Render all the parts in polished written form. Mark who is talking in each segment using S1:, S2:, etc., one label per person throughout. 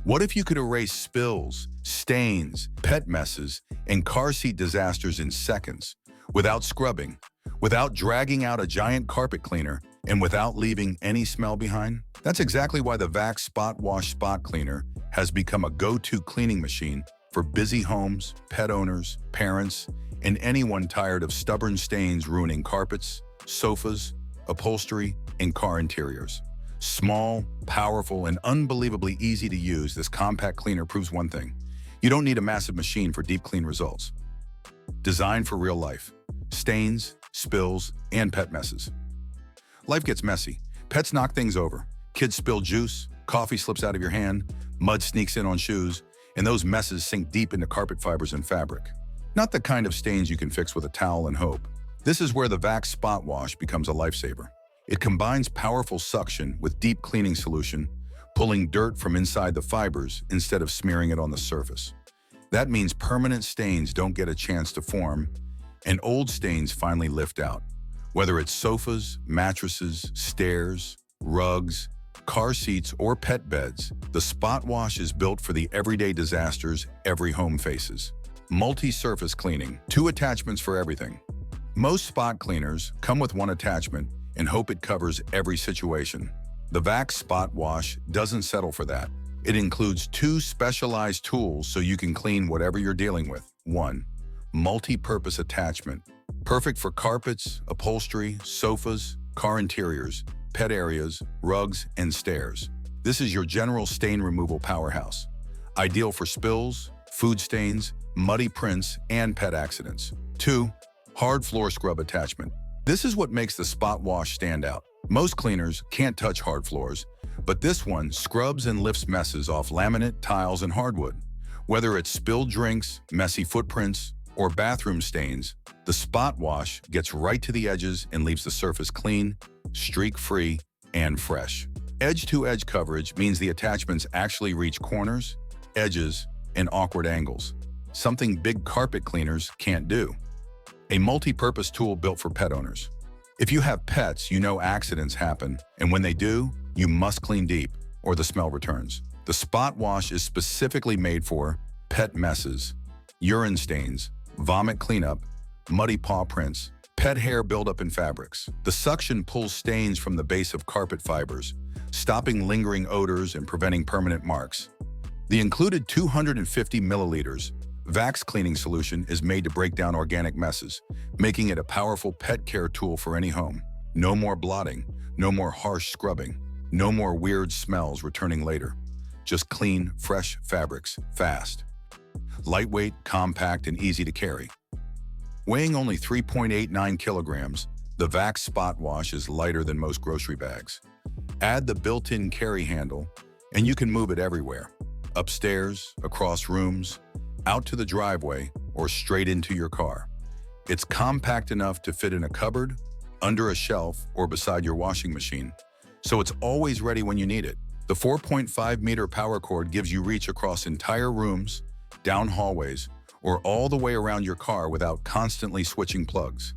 S1: What if you could erase spills, stains, pet messes, and car seat disasters in seconds, without scrubbing, without dragging out a giant carpet cleaner, and without leaving any smell behind? That's exactly why the VAX SpotWash Spot Cleaner has become a go-to cleaning machine for busy homes, pet owners, parents, and anyone tired of stubborn stains ruining carpets, sofas, upholstery, and car interiors. Small, powerful, and unbelievably easy to use, this compact cleaner proves one thing: you don't need a massive machine for deep clean results. Designed for real life: stains, spills, and pet messes. Life gets messy. Pets knock things over. Kids spill juice, coffee slips out of your hand, mud sneaks in on shoes, and those messes sink deep into carpet fibers and fabric. Not the kind of stains you can fix with a towel and hope. This is where the VAX SpotWash becomes a lifesaver. It combines powerful suction with deep cleaning solution, pulling dirt from inside the fibers instead of smearing it on the surface. That means permanent stains don't get a chance to form, and old stains finally lift out. Whether it's sofas, mattresses, stairs, rugs, car seats, or pet beds, the SpotWash is built for the everyday disasters every home faces. Multi-surface cleaning, 2 attachments for everything. Most spot cleaners come with 1 attachment and hope it covers every situation. The VAX SpotWash doesn't settle for that. It includes 2 specialized tools so you can clean whatever you're dealing with. 1. Multi-purpose attachment. Perfect for carpets, upholstery, sofas, car interiors, pet areas, rugs, and stairs. This is your general stain removal powerhouse. Ideal for spills, food stains, muddy prints, and pet accidents. 2. Hard floor scrub attachment. This is what makes the SpotWash stand out. Most cleaners can't touch hard floors, but this one scrubs and lifts messes off laminate, tiles, and hardwood. Whether it's spilled drinks, messy footprints, or bathroom stains, the SpotWash gets right to the edges and leaves the surface clean, streak-free, and fresh. Edge-to-edge coverage means the attachments actually reach corners, edges, and awkward angles, something big carpet cleaners can't do. A multi-purpose tool built for pet owners. If you have pets, you know accidents happen, and when they do, you must clean deep, or the smell returns. The SpotWash is specifically made for pet messes, urine stains, vomit cleanup, muddy paw prints, pet hair buildup in fabrics. The suction pulls stains from the base of carpet fibers, stopping lingering odors and preventing permanent marks. The included 250 milliliters VAX cleaning solution is made to break down organic messes, making it a powerful pet care tool for any home. No more blotting, no more harsh scrubbing, no more weird smells returning later. Just clean, fresh fabrics, fast. Lightweight, compact, and easy to carry. Weighing only 3.89 kilograms, the VAX SpotWash is lighter than most grocery bags. Add the built-in carry handle, and you can move it everywhere. Upstairs, across rooms, out to the driveway, or straight into your car. It's compact enough to fit in a cupboard, under a shelf, or beside your washing machine, so it's always ready when you need it. The 4.5-meter power cord gives you reach across entire rooms, down hallways, or all the way around your car without constantly switching plugs.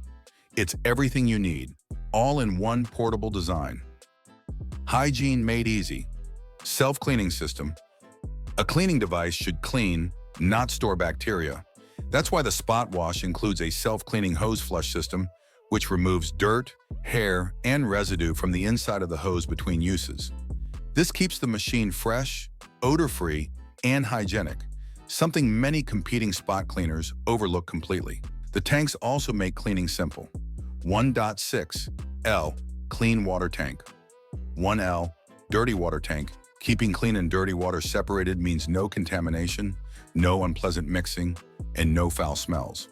S1: It's everything you need, all in one portable design. Hygiene made easy. Self-cleaning system. A cleaning device should clean, not store bacteria. That's why the SpotWash includes a self-cleaning hose flush system, which removes dirt, hair, and residue from the inside of the hose between uses. This keeps the machine fresh, odor-free, and hygienic, something many competing spot cleaners overlook completely. The tanks also make cleaning simple. 1.6 L clean water tank. 1L dirty water tank. Keeping clean and dirty water separated means no contamination, no unpleasant mixing, and no foul smells.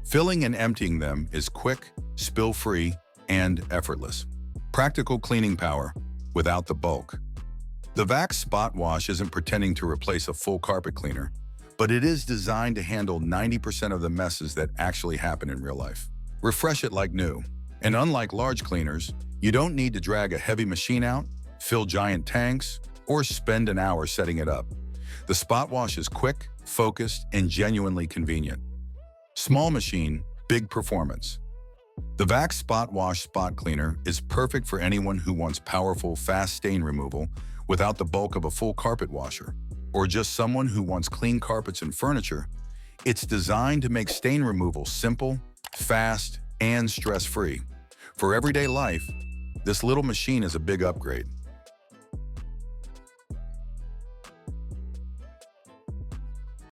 S1: Filling and emptying them is quick, spill-free, and effortless. Practical cleaning power without the bulk. The VAX SpotWash isn't pretending to replace a full carpet cleaner, but it is designed to handle 90% of the messes that actually happen in real life. Refresh it like new. And unlike large cleaners, you don't need to drag a heavy machine out, fill giant tanks, or spend an hour setting it up. The SpotWash is quick, focused, and genuinely convenient. Small machine, big performance. The VAX SpotWash Spot Cleaner is perfect for anyone who wants powerful, fast stain removal without the bulk of a full carpet washer. or just someone who wants clean carpets and furniture, it's designed to make stain removal simple, fast, and stress-free. For everyday life, this little machine is a big upgrade.